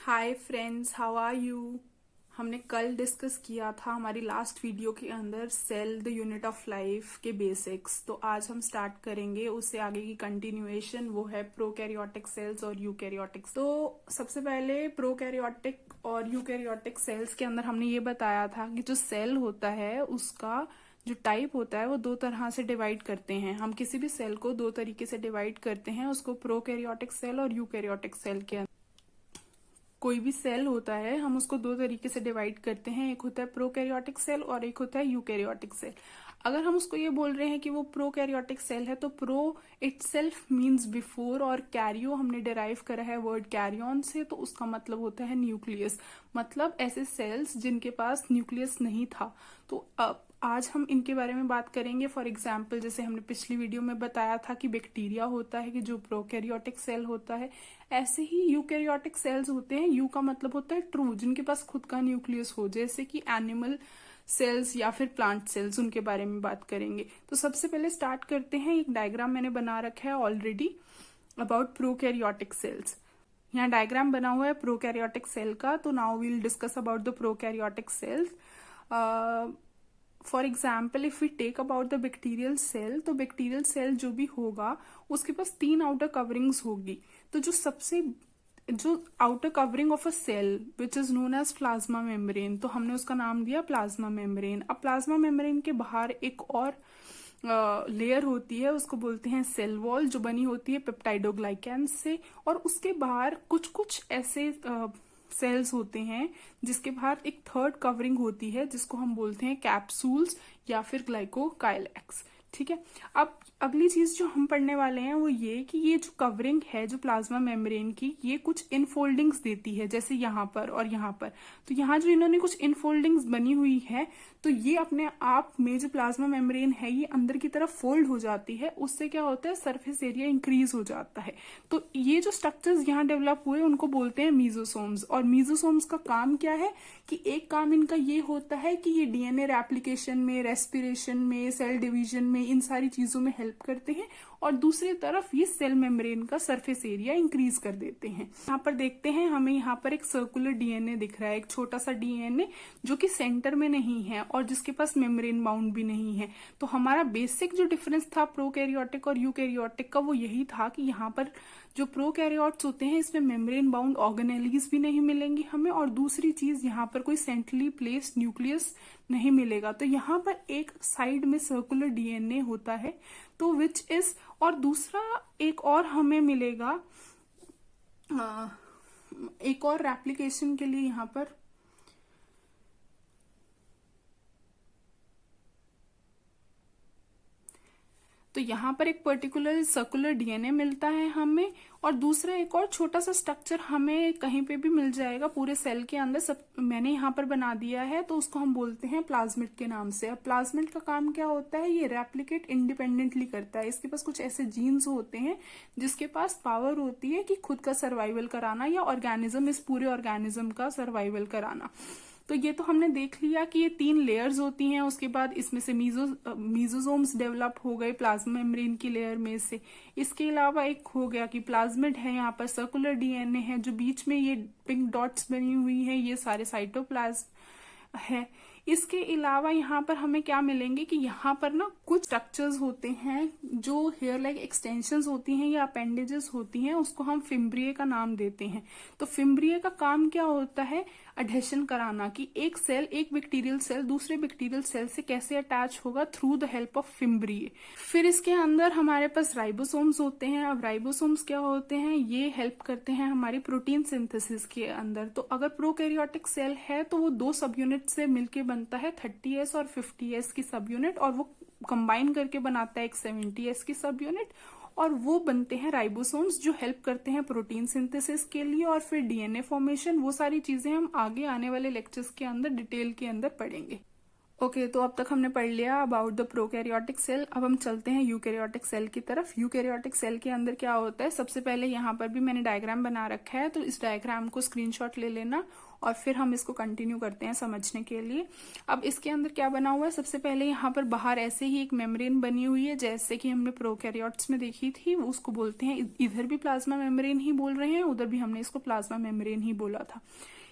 Hi friends, how are you. हमने कल discuss किया था हमारी लास्ट वीडियो के अंदर cell the unit of life के बेसिक्स। तो आज हम स्टार्ट करेंगे उससे आगे की कंटिन्यूएशन, वो है प्रोकैरियोटिक सेल्स और यूकैरियोटिक। तो सबसे पहले प्रोकैरियोटिक और यूकैरियोटिक सेल्स के अंदर हमने ये बताया था कि जो सेल होता है उसका जो टाइप होता है वो दो तरह से डिवाइड करते हैं। हम किसी भी सेल को दो तरीके से डिवाइड करते हैं, उसको प्रोकैरियोटिक सेल और यूकैरियोटिक सेल के अंदर। कोई भी सेल होता है हम उसको दो तरीके से डिवाइड करते हैं, एक होता है प्रोकैरियोटिक सेल और एक होता है यूकैरियोटिक सेल। अगर हम उसको ये बोल रहे हैं कि वो प्रोकैरियोटिक सेल है तो प्रो इटसेल्फ मींस बिफोर, और कैरियो हमने डिराइव करा है वर्ड कैरियन से, तो उसका मतलब होता है न्यूक्लियस। मतलब ऐसे सेल्स जिनके पास न्यूक्लियस नहीं था। तो अब आज हम इनके बारे में बात करेंगे। फॉर एग्जाम्पल, जैसे हमने पिछली वीडियो में बताया था कि बैक्टीरिया होता है कि जो प्रोकैरियोटिक सेल होता है, ऐसे ही यूकैरियोटिक सेल्स होते हैं। यू का मतलब होता है ट्रू, जिनके पास खुद का न्यूक्लियस हो, जैसे कि एनिमल सेल्स या फिर प्लांट सेल्स, उनके बारे में बात करेंगे। तो सबसे पहले स्टार्ट करते हैं। एक डायग्राम मैंने बना रखा है ऑलरेडी अबाउट प्रोकैरियोटिक सेल्स। यहाँ डायग्राम बना हुआ है प्रोकैरियोटिक सेल का। तो now we'll discuss about the prokaryotic cells. For example, if we take about the bacterial cell, तो बैक्टीरियल सेल जो भी होगा उसके पास तीन आउटर कवरिंग्स होगी। तो जो outer covering of a cell which is known as plasma membrane, तो हमने उसका नाम दिया प्लाज्मा मेम्ब्रेन। अब प्लाज्मा मेम्ब्रेन के बाहर एक और लेयर होती है, उसको बोलते हैं सेल वॉल, जो बनी होती है पेप्टाइडोग्लाइकेन से। और उसके बाहर कुछ कुछ ऐसे सेल्स होते हैं जिसके बाहर एक थर्ड कवरिंग होती है, जिसको हम बोलते हैं कैप्सूल्स या फिर ग्लाइकोकाइलेक्स। ठीक है। अब अगली चीज जो हम पढ़ने वाले हैं वो ये कि ये जो कवरिंग है जो प्लाज्मा मेम्ब्रेन की, ये कुछ इनफोल्डिंग्स देती है, जैसे यहाँ पर और यहाँ पर। तो यहाँ जो इन्होंने कुछ इनफोल्डिंग्स बनी हुई है, तो ये अपने आप में जो प्लाज्मा मेम्ब्रेन है ये अंदर की तरफ फोल्ड हो जाती है। उससे क्या होता है, सरफेस एरिया इंक्रीज हो जाता है। तो ये जो स्ट्रक्चर्स यहाँ डेवलप हुए उनको बोलते हैं मीजोसोम्स। और मीजोसोम्स का काम क्या है कि एक काम इनका ये होता है कि ये डीएनए रेप्लिकेशन में, रेस्पिरेशन में, सेल डिवीजन में, इन सारी चीजों में हेल्प करते हैं। और दूसरी तरफ ये सेल मेम्ब्रेन का सरफेस एरिया इंक्रीज कर देते हैं। यहाँ पर देखते हैं, हमें यहाँ पर एक सर्कुलर डीएनए दिख रहा है, एक छोटा सा डीएनए जो कि सेंटर में नहीं है और जिसके पास मेम्ब्रेन बाउंड भी नहीं है। तो हमारा बेसिक जो डिफरेंस था प्रोकैरियोटिक और यूकैरियोटिक का, वो यही था कि यहाँ पर जो प्रोकैरियोट्स होते हैं इसमें मेम्ब्रेन बाउंड ऑर्गेनेलीज भी नहीं मिलेंगी हमें, और दूसरी चीज यहाँ पर कोई सेंट्रली प्लेस्ड न्यूक्लियस नहीं मिलेगा। तो यहाँ पर एक साइड में सर्कुलर डीएनए होता है, तो विच इज, और दूसरा एक और हमें मिलेगा एक और रेप्लिकेशन के लिए यहाँ पर तो यहाँ पर एक पर्टिकुलर सर्कुलर डीएनए मिलता है हमें, और दूसरा एक और छोटा सा स्ट्रक्चर हमें कहीं पे भी मिल जाएगा पूरे सेल के अंदर। सब मैंने यहाँ पर बना दिया है, तो उसको हम बोलते हैं प्लाज्मिड के नाम से। अब प्लाज्मिड का काम क्या होता है, ये रेप्लिकेट इंडिपेंडेंटली करता है। इसके पास कुछ ऐसे जीन्स होते हैं जिसके पास पावर होती है कि खुद का सर्वाइवल कराना, या ऑर्गेनिज्म, इस पूरे ऑर्गेनिज्म का सर्वाइवल कराना। तो ये तो हमने देख लिया कि ये तीन लेयर्स होती हैं। उसके बाद इसमें से मीजोसोम्स डेवलप हो गए प्लाज्मा मेम्ब्रेन की लेयर में से। इसके अलावा एक हो गया कि प्लाज्मिड है, यहाँ पर सर्कुलर डीएनए है, जो बीच में ये पिंक डॉट्स बनी हुई है, ये सारे साइटोप्लाज्म है। इसके अलावा यहाँ पर हमें क्या मिलेंगे कि यहाँ पर ना कुछ स्ट्रक्चर्स होते हैं जो हेयर लाइक एक्सटेंशंस होती हैं या अपेंडेजेस होती हैं, उसको हम फिम्ब्रिए का नाम देते हैं। तो फिम्ब्रिए का काम क्या होता है, अडेशन कराना, कि एक सेल, एक बैक्टीरियल सेल दूसरे बैक्टीरियल सेल से कैसे अटैच होगा, through the help of fimbriae. फिर इसके अंदर हमारे पास राइबोसोम्स होते हैं। अब राइबोसोम्स क्या होते हैं, ये हेल्प करते हैं हमारी प्रोटीन सिंथेसिस के अंदर। तो अगर प्रोकैरियोटिक सेल है तो वो दो सब यूनिट से मिलकर बनता है, 30S और 50S की सब यूनिट, और वो कंबाइन करके बनाता है एक 70S की सब यूनिट, और वो बनते हैं राइबोसोम्स, जो हेल्प करते हैं प्रोटीन सिंथेसिस के लिए और फिर डीएनए फॉर्मेशन। वो सारी चीजें हम आगे आने वाले लेक्चर्स के अंदर डिटेल के अंदर पढ़ेंगे। ओके, तो अब तक हमने पढ़ लिया अबाउट द प्रोकैरियोटिक सेल। अब हम चलते हैं यूकैरियोटिक सेल की तरफ। यूकैरियोटिक सेल के अंदर क्या होता है, सबसे पहले यहाँ पर भी मैंने डायग्राम बना रखा है, तो इस डायग्राम को स्क्रीनशॉट ले लेना और फिर हम इसको कंटिन्यू करते हैं समझने के लिए। अब इसके अंदर क्या बना हुआ है, सबसे पहले यहाँ पर बाहर ऐसे ही एक मेम्ब्रेन बनी हुई है, जैसे कि हमने प्रोकैरियोट्स में देखी थी, उसको बोलते हैं, इधर भी प्लाज्मा मेम्ब्रेन ही बोल रहे हैं, उधर भी हमने इसको प्लाज्मा मेम्ब्रेन ही बोला था।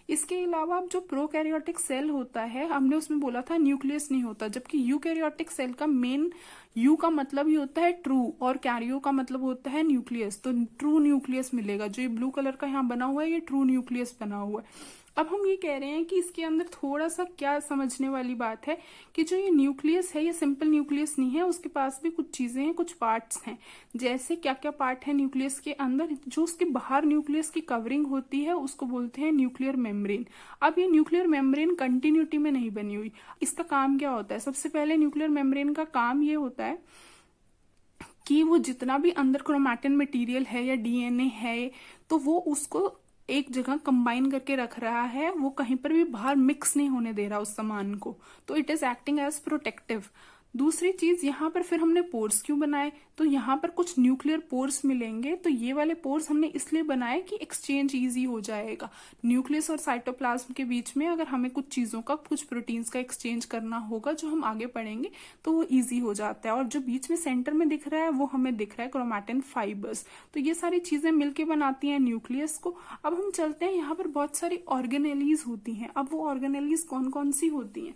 इसके अलावा अब जो प्रोकैरियोटिक सेल होता है, हमने उसमें बोला था न्यूक्लियस नहीं होता, जबकि यूकैरियोटिक सेल का मेन यू का मतलब ही होता है ट्रू और कैरियो का मतलब होता है न्यूक्लियस। तो ट्रू न्यूक्लियस मिलेगा, जो ये ब्लू कलर का यहाँ बना हुआ है ये ट्रू न्यूक्लियस बना हुआ है। अब हम ये कह रहे हैं कि इसके अंदर थोड़ा सा क्या समझने वाली बात है कि जो ये न्यूक्लियस है ये सिंपल न्यूक्लियस नहीं है, उसके पास भी कुछ चीजें हैं, कुछ पार्ट्स हैं। जैसे क्या क्या पार्ट है न्यूक्लियस के अंदर, जो उसके बाहर न्यूक्लियस की कवरिंग होती है उसको बोलते हैं न्यूक्लियर मेम्ब्रेन। अब ये न्यूक्लियर मेम्ब्रेन कंटिन्यूटी में नहीं बनी हुई। इसका काम क्या होता है, सबसे पहले न्यूक्लियर मेम्ब्रेन का काम ये होता है कि वो जितना भी अंदर क्रोमैटिन मटेरियल है या डीएनए है, तो वो उसको एक जगह कंबाइन करके रख रहा है, वो कहीं पर भी बाहर मिक्स नहीं होने दे रहा उस सामान को। तो it is acting as protective. दूसरी चीज, यहाँ पर फिर हमने पोर्स क्यों बनाए, तो यहाँ पर कुछ न्यूक्लियर पोर्स मिलेंगे। तो ये वाले पोर्स हमने इसलिए बनाए कि एक्सचेंज इजी हो जाएगा। न्यूक्लियस और साइटोप्लाज्म के बीच में अगर हमें कुछ चीजों का, कुछ प्रोटीन्स का एक्सचेंज करना होगा, जो हम आगे पढ़ेंगे, तो वो इजी हो जाता है। और जो बीच में सेंटर में दिख रहा है वो हमें दिख रहा है क्रोमैटिन फाइबर्स। तो ये सारी चीजें मिलकर बनाती हैं न्यूक्लियस को। अब हम चलते हैं, यहाँ पर बहुत सारी ऑर्गेनेलीज होती हैं। अब वो ऑर्गेनेलीज कौन कौन सी होती हैं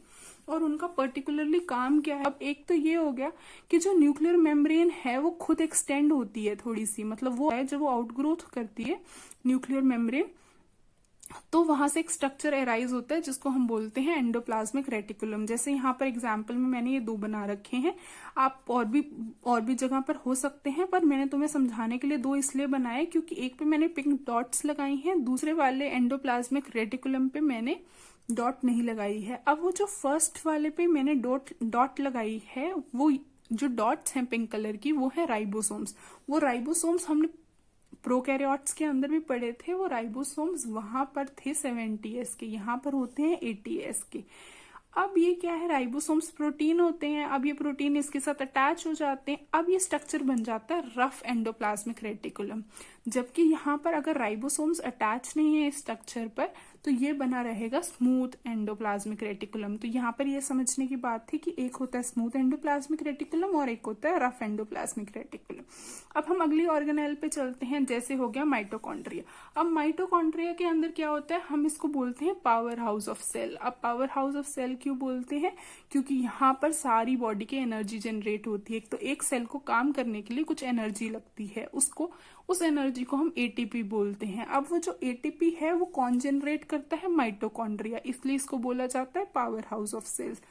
और उनका पर्टिकुलरली काम क्या है। अब एक तो ये हो गया कि जो न्यूक्लियर मेम्ब्रेन है वो खुद एक्सटेंड होती है थोड़ी सी, मतलब वो है जब वो आउटग्रोथ करती है न्यूक्लियर मेम्ब्रेन, तो वहां से एक स्ट्रक्चर एराइज होता है जिसको हम बोलते हैं एंडोप्लाज्मिक रेटिकुलम। जैसे यहाँ पर एग्जांपल में मैंने ये दो बना रखे हैं, आप और भी जगह पर हो सकते हैं, पर मैंने तुम्हें समझाने के लिए दो इसलिए बनाए क्योंकि एक पे मैंने पिंक डॉट्स लगाई हैं, दूसरे वाले एंडोप्लाज्मिक रेटिकुलम पे मैंने डॉट नहीं लगाई है। अब वो जो फर्स्ट वाले पे मैंने डॉट लगाई है, वो जो डॉट्स हैं पिंक कलर की, वो है राइबोसोम्स। वो राइबोसोम्स हमने प्रोकैरियोट्स के अंदर भी पढ़े थे। वो राइबोसोम्स वहां पर थे 70s के, यहाँ पर होते हैं 80s के। अब ये क्या है, राइबोसोम्स प्रोटीन होते हैं। अब ये प्रोटीन इसके साथ अटैच हो जाते हैं, अब ये स्ट्रक्चर बन जाता है रफ एंडोप्लाज्मिक रेटिकुलम। जबकि यहाँ पर अगर राइबोसोम्स अटैच नहीं है इस स्ट्रक्चर पर, तो ये बना रहेगा स्मूथ एंडोप्लाज्मिक रेटिकुलम। तो यहाँ पर ये समझने की बात थी कि एक होता है स्मूथ एंडोप्लाज्मिक रेटिकुलम और एक होता है रफ एंडोप्लाज्मिक रेटिकुलम। अब हम अगली ऑर्गेनेल पे चलते हैं, जैसे हो गया माइटोकॉन्ड्रिया। अब माइटोकॉन्ड्रिया के अंदर क्या होता है, हम इसको बोलते हैं पावर हाउस ऑफ सेल। अब पावर हाउस ऑफ सेल क्यों बोलते हैं, क्योंकि यहाँ पर सारी बॉडी की एनर्जी जनरेट होती है। तो एक सेल को काम करने के लिए कुछ एनर्जी लगती है, उस एनर्जी को हम एटीपी बोलते हैं। अब वो जो एटीपी है वो कौन जनरेट करता है, माइटोकॉन्ड्रिया, इसलिए इसको बोला जाता है पावर हाउस ऑफ सेल्स।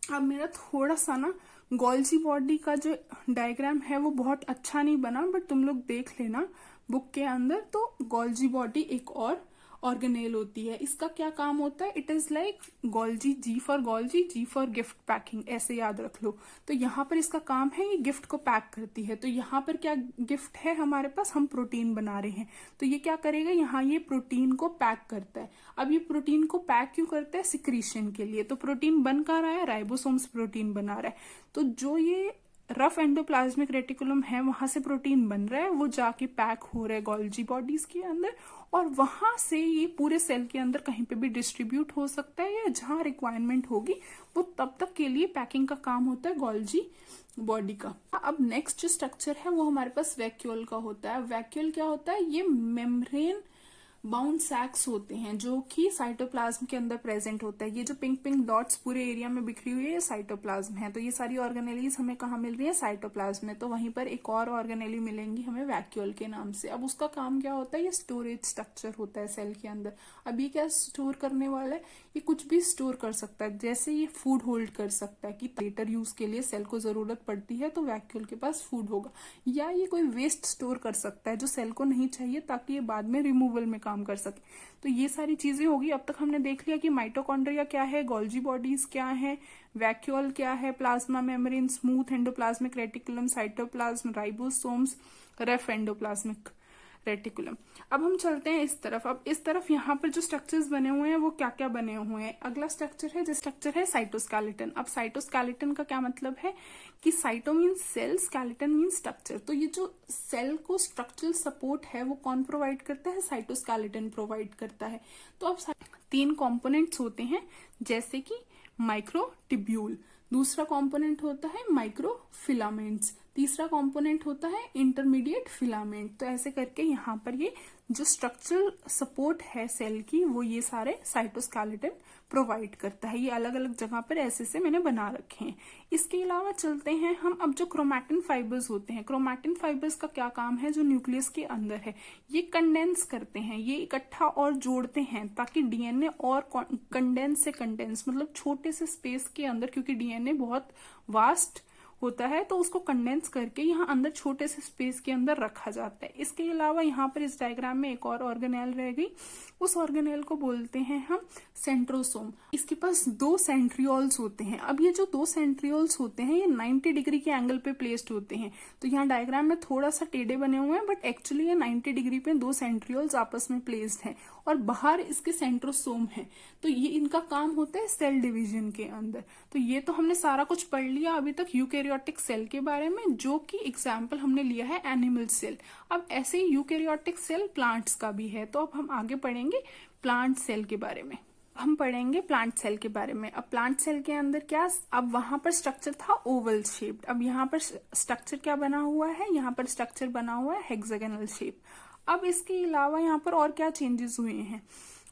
अब मेरा थोड़ा सा ना गोल्जी बॉडी का जो डायग्राम है वो बहुत अच्छा नहीं बना, बट तुम लोग देख लेना बुक के अंदर। तो गोल्जी बॉडी एक और ऑर्गेनेल होती है। इसका क्या काम होता है, it is like Golgi, G for Golgi, G for gift packing, ऐसे याद रख लो। तो यहाँ पर इसका काम है, ये गिफ्ट को पैक करती है। तो यहाँ पर क्या गिफ्ट है हमारे पास, हम प्रोटीन बना रहे हैं, तो ये क्या करेगा, यहाँ ये प्रोटीन को पैक करता है। अब ये प्रोटीन को पैक क्यों करता है, सिक्रीशन के लिए। तो प्रोटीन बन कहाँ रहा है, राइबोसोम्स प्रोटीन बना रहा है। तो जो ये रफ एंडोप्लाज्मिक रेटिकुलम है वहां से प्रोटीन बन रहा है, वो जाके पैक हो रहा है गोल्जी बॉडीज के अंदर, और वहां से ये पूरे सेल के अंदर कहीं पे भी डिस्ट्रीब्यूट हो सकता है, या जहां रिक्वायरमेंट होगी वो तब तक के लिए पैकिंग का काम होता है गोल्जी बॉडी का। अब नेक्स्ट जो स्ट्रक्चर है वो हमारे पास वैक्यूल का होता है। वैक्यूल क्या होता है, ये मेम्ब्रेन बाउंड सैक्स होते हैं जो कि साइटोप्लाज्म के अंदर प्रेजेंट होता है। ये जो पिंक पिंक डॉट्स पूरे एरिया में बिखरी हुई है ये साइटोप्लाज्म है। तो ये सारी ऑर्गेनेलीज हमें कहाँ मिल रही है, साइटोप्लाज्म में। तो वहीं पर एक और ऑर्गेनेली मिलेंगी हमें वैक्यूल के नाम से। अब उसका काम क्या होता है, ये स्टोरेज स्ट्रक्चर होता है सेल के अंदर। अब ये क्या स्टोर करने वाला है, ये कुछ भी स्टोर कर सकता है। जैसे ये फूड होल्ड कर सकता है कि लेटर यूज के लिए सेल को जरूरत पड़ती है तो वैक्यूल के पास फूड होगा, या ये कोई वेस्ट स्टोर कर सकता है जो सेल को नहीं चाहिए ताकि ये बाद में रिमूवल में काम कर सके। तो ये सारी चीजें होगी। अब तक हमने देख लिया कि माइटोकॉन्ड्रिया क्या है, गोल्जी बॉडीज क्या है, वैक्यूल क्या है, plasma membrane, smooth endoplasmic reticulum, cytoplasm, ribosomes, rough endoplasmic reticulum. अब हम चलते हैं इस तरफ। अब इस तरफ यहाँ पर जो स्ट्रक्चर्स बने हुए हैं वो क्या क्या बने हुए हैं। अगला स्ट्रक्चर है, जो स्ट्रक्चर है साइटोस्केलेटन। अब साइटोस्केलेटन का क्या मतलब है कि cyto means cell, skeleton means structure. तो ये जो सेल को स्ट्रक्चरल सपोर्ट है वो कौन प्रोवाइड करता है, साइटोस्केलेटन प्रोवाइड करता है। तो अब 3 कंपोनेंट्स होते हैं, जैसे कि माइक्रोट्यूब्यूल, दूसरा कंपोनेंट होता है माइक्रोफिलामेंट्स, तीसरा कंपोनेंट होता है इंटरमीडिएट फिलामेंट। तो ऐसे करके यहाँ पर ये जो स्ट्रक्चरल सपोर्ट है सेल की वो ये सारे साइटोस्केलेटन प्रोवाइड करता है। ये अलग अलग जगह पर ऐसे से मैंने बना रखे हैं। इसके अलावा चलते हैं हम अब जो क्रोमैटिन फाइबर्स होते हैं। क्रोमैटिन फाइबर्स का क्या काम है, जो न्यूक्लियस के अंदर है ये कंडेंस करते हैं, ये इकट्ठा और जोड़ते हैं ताकि डीएनए और कंडेंस से कंडेंस मतलब छोटे से स्पेस के अंदर, क्योंकि डीएनए बहुत वास्ट होता है तो उसको कंडेंस करके यहाँ अंदर छोटे से स्पेस के अंदर रखा जाता है। इसके अलावा यहाँ पर इस डायग्राम में एक और ऑर्गेनेल रह गई, उस ऑर्गेनेल को बोलते हैं हम सेंट्रोसोम। इसके पास 2 सेंट्रियोल्स होते हैं। अब ये जो 2 सेंट्रियोल्स होते हैं ये 90 डिग्री के एंगल पे प्लेस्ड होते हैं। तो यहाँ डायग्राम में थोड़ा सा टेढ़े बने हुए हैं, बट एक्चुअली ये 90 डिग्री पे 2 सेंट्रियोल्स आपस में प्लेस्ड हैं और बाहर इसके सेंट्रोसोम है। तो ये इनका काम होता है सेल डिवीजन के अंदर। तो ये तो हमने सारा कुछ पढ़ लिया अभी तक यूकैरियोटिक सेल के बारे में, जो कि एग्जाम्पल हमने लिया है एनिमल सेल। अब ऐसे ही यूकैरियोटिक सेल प्लांट्स का भी है। तो अब हम आगे पढ़ेंगे प्लांट सेल के बारे में। हम पढ़ेंगे प्लांट सेल के बारे में। अब प्लांट सेल के अंदर क्या, अब वहां पर स्ट्रक्चर था ओवल शेप्ड, अब यहाँ पर स्ट्रक्चर क्या बना हुआ है, यहाँ पर स्ट्रक्चर बना हुआ है हेक्सागोनल शेप। अब इसके अलावा यहाँ पर और क्या चेंजेस हुए हैं,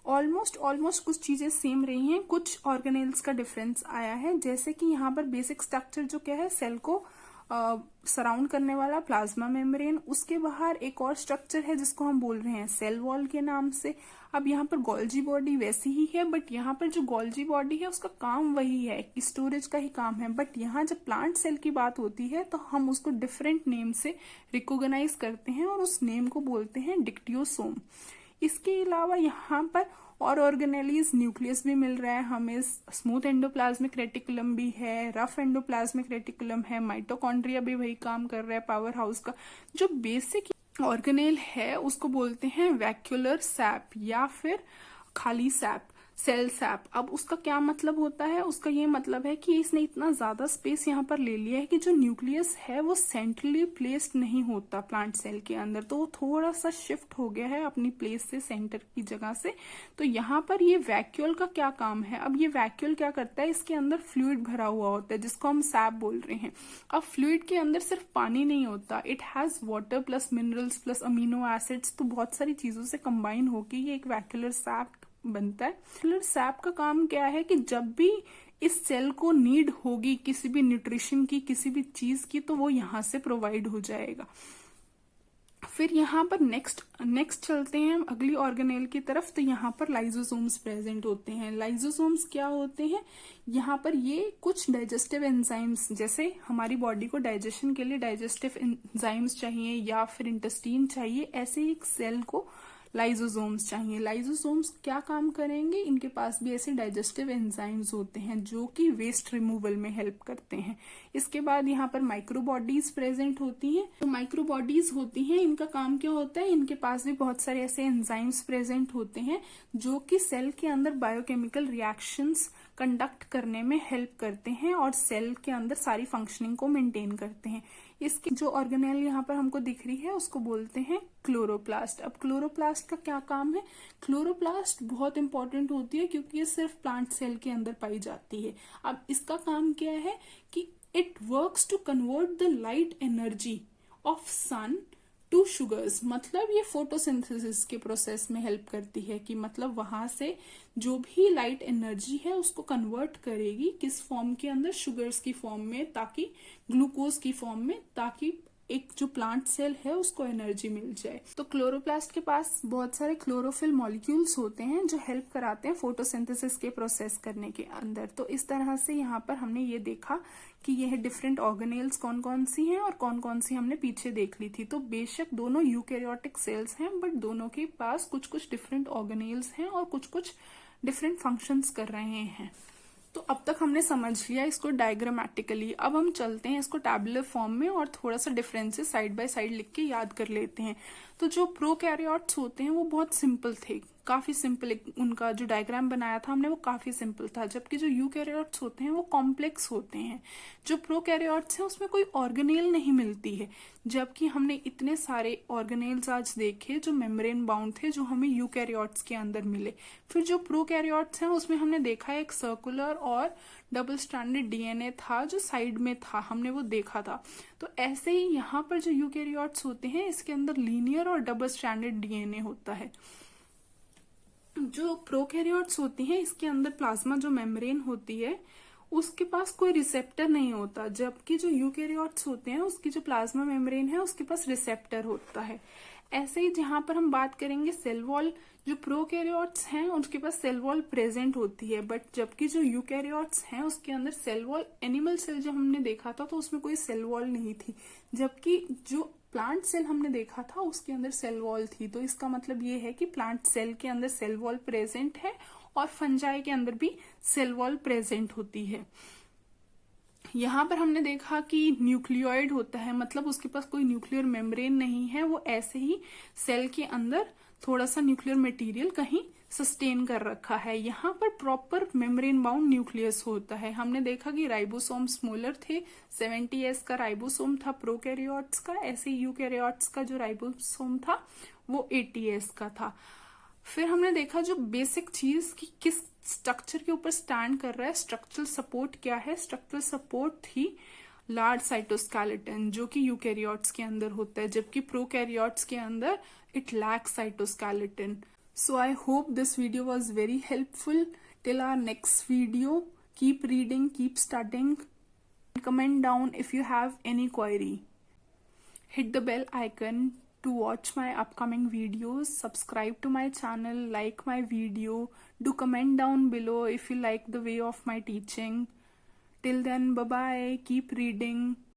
ऑलमोस्ट कुछ चीजें सेम रही हैं, कुछ ऑर्गेनेल्स का डिफरेंस आया है। जैसे कि यहाँ पर बेसिक स्ट्रक्चर जो क्या है, सेल को सराउंड करने वाला प्लाज्मा मेम्ब्रेन, उसके बाहर एक और स्ट्रक्चर है जिसको हम बोल रहे हैं सेल वॉल के नाम से। अब यहाँ पर गोल्जी बॉडी वैसी ही है, बट यहाँ पर जो गोल्जी बॉडी है उसका काम वही है कि स्टोरेज का ही काम है। बट यहाँ जब प्लांट सेल की बात होती है तो हम उसको डिफरेंट नेम से रिकॉग्नाइज करते हैं और उस नेम को बोलते हैं डिक्टियोसोम। इसके अलावा यहाँ पर और ऑर्गेनेलीज न्यूक्लियस भी मिल रहा है हमें, स्मूथ एंडोप्लाज्मिक रेटिकुलम भी है, रफ एंडोप्लाज्मिक रेटिकुलम है, माइटोकॉन्ड्रिया भी वही काम कर रहा है पावर हाउस का। जो बेसिक ऑर्गेनेल है उसको बोलते हैं वैक्यूलर सैप या फिर खाली सैप, सेल सैप। अब उसका क्या मतलब होता है, उसका ये मतलब है कि इसने इतना ज्यादा स्पेस यहाँ पर ले लिया है कि जो न्यूक्लियस है वो सेंट्रली प्लेस्ड नहीं होता प्लांट सेल के अंदर, तो वो थोड़ा सा शिफ्ट हो गया है अपनी प्लेस से, सेंटर की जगह से। तो यहाँ पर ये वैक्यूल का क्या काम है, अब ये वैक्यूल क्या करता है, इसके अंदर फ्लूइड भरा हुआ होता है जिसको हम सैप बोल रहे हैं। अब फ्लूइड के अंदर सिर्फ पानी नहीं होता, it has water plus minerals plus amino acids, तो बहुत सारी चीजों से कंबाइन होकर ये एक वैक्यूलर सैप बनता है। वैक्यूलर सैप का काम क्या है कि जब भी इस सेल को नीड होगी किसी भी न्यूट्रिशन की, किसी भी चीज की, तो वो यहाँ से प्रोवाइड हो जाएगा। फिर यहाँ पर नेक्स्ट चलते हैं हम अगली ऑर्गेनेल की तरफ। तो यहाँ पर लाइजोसोम्स प्रेजेंट होते हैं। लाइजोसोम्स क्या होते हैं, यहाँ पर ये कुछ डाइजेस्टिव एंजाइम्स, जैसे हमारी बॉडी को डाइजेशन के लिए डाइजेस्टिव एंजाइम्स चाहिए या फिर इंटेस्टीन चाहिए, ऐसे ही एक सेल को लाइजोसोम्स चाहिए। लाइजोसोम्स क्या काम करेंगे, इनके पास भी ऐसे डाइजेस्टिव एंजाइम्स होते हैं जो कि वेस्ट रिमूवल में हेल्प करते हैं। इसके बाद यहाँ पर माइक्रोबॉडीज प्रेजेंट होती हैं। तो माइक्रोबॉडीज होती हैं, इनका काम क्या होता है, इनके पास भी बहुत सारे ऐसे एंजाइम्स प्रेजेंट होते हैं जो कि सेल के अंदर बायोकेमिकल रिएक्शंस कंडक्ट करने में हेल्प करते हैं और सेल के अंदर सारी फंक्शनिंग को मेंटेन करते हैं। इसकी जो ऑर्गेनेल यहाँ पर हमको दिख रही है उसको बोलते हैं क्लोरोप्लास्ट। अब क्लोरोप्लास्ट का क्या काम है, क्लोरोप्लास्ट बहुत इंपॉर्टेंट होती है क्योंकि ये सिर्फ प्लांट सेल के अंदर पाई जाती है। अब इसका काम क्या है कि it works to convert the light energy of sun to sugars, मतलब ये फोटोसिंथेसिस के प्रोसेस में हेल्प करती है कि मतलब वहां से जो भी लाइट एनर्जी है उसको कन्वर्ट करेगी किस फॉर्म के अंदर, शुगर्स की फॉर्म में, ताकि ग्लूकोज की फॉर्म में, ताकि एक जो प्लांट सेल है उसको एनर्जी मिल जाए। तो क्लोरोप्लास्ट के पास बहुत सारे क्लोरोफिल मॉलिक्यूल्स होते हैं जो हेल्प कराते हैं फोटोसिंथेसिस के प्रोसेस करने के अंदर। तो इस तरह से यहाँ पर हमने ये देखा कि यह डिफरेंट ऑर्गेनेल्स कौन कौन सी हैं और कौन कौन सी हमने पीछे देख ली थी। तो बेशक दोनों यूकैरियोटिक सेल्स हैं, बट दोनों के पास कुछ कुछ डिफरेंट ऑर्गेनेल्स हैं और कुछ कुछ डिफरेंट फंक्शंस कर रहे हैं। तो अब तक हमने समझ लिया इसको डायग्रामेटिकली। अब हम चलते हैं इसको टैबुलर फॉर्म में और थोड़ा सा डिफरेंसेस साइड बाय साइड लिख के याद कर लेते हैं। तो जो प्रोकैरियोट्स होते हैं वो बहुत सिंपल थे, काफी सिंपल, उनका जो डायग्राम बनाया था हमने वो काफी सिंपल था, जबकि जो यूकैरियोट्स होते हैं वो कॉम्प्लेक्स होते हैं। जो प्रोकैरियोट्स हैं उसमें कोई ऑर्गेनेल नहीं मिलती है, जबकि हमने इतने सारे ऑर्गेनेल्स आज देखे जो मेम्ब्रेन बाउंड थे जो हमें यूकैरियोट्स के अंदर मिले। फिर जो प्रोकैरियोट्स हैं उसमें हमने देखा एक सर्कुलर और डबल स्ट्रैंडेड डीएनए था जो साइड में था, हमने वो देखा था। तो ऐसे ही यहाँ पर जो यूकैरियोट्स होते हैं इसके अंदर लीनियर और डबल स्ट्रैंडेड डीएनए होता है। जो प्रोकैरियोट्स होती हैं इसके अंदर प्लाज्मा जो मेम्ब्रेन होती है उसके पास कोई रिसेप्टर नहीं होता, जबकि जो यूकैरियोट्स होते हैं उसकी जो प्लाज्मा मेम्ब्रेन है उसके पास रिसेप्टर होता है। ऐसे ही जहां पर हम बात करेंगे सेल वॉल, जो प्रोकैरियोट्स हैं उसके पास सेल वॉल प्रेजेंट होती है, बट जबकि जो यूकैरियोट्स हैं उसके अंदर सेल वॉल, एनिमल सेल जब हमने देखा था तो उसमें कोई सेल वॉल नहीं थी, जबकि जो प्लांट सेल हमने देखा था उसके अंदर सेल वॉल थी। तो इसका मतलब ये है कि प्लांट सेल के अंदर सेल वॉल प्रेजेंट है और फंजाई के अंदर भी सेल वॉल प्रेजेंट होती है। यहाँ पर हमने देखा कि न्यूक्लियोइड होता है, मतलब उसके पास कोई न्यूक्लियर मेम्ब्रेन नहीं है, वो ऐसे ही सेल के अंदर थोड़ा सा न्यूक्लियर मटेरियल कहीं सस्टेन कर रखा है। यहाँ पर प्रॉपर मेम्ब्रेन बाउंड न्यूक्लियस होता है। हमने देखा कि राइबोसोम स्मॉलर थे, 70S का राइबोसोम था प्रोकैरियोट्स का, ऐसे यूकैरियोट्स का जो राइबोसोम था वो 80S का था। फिर हमने देखा जो बेसिक चीज कि किस स्ट्रक्चर के ऊपर स्टैंड कर रहा है, स्ट्रक्चरल सपोर्ट क्या है। स्ट्रक्चरल सपोर्ट थी लार्ज साइटोस्केलेटन जो कि यूकैरियोट्स के अंदर होता है, जबकि प्रोकैरियोट्स के अंदर it lacks cytoskeleton. So I hope this video was very helpful. Till our next video, keep reading, keep studying, and comment down if you have any query. Hit the bell icon to watch my upcoming videos. Subscribe to my channel, like my video. Do comment down below if you like the way of my teaching. Till then, bye bye. Keep reading.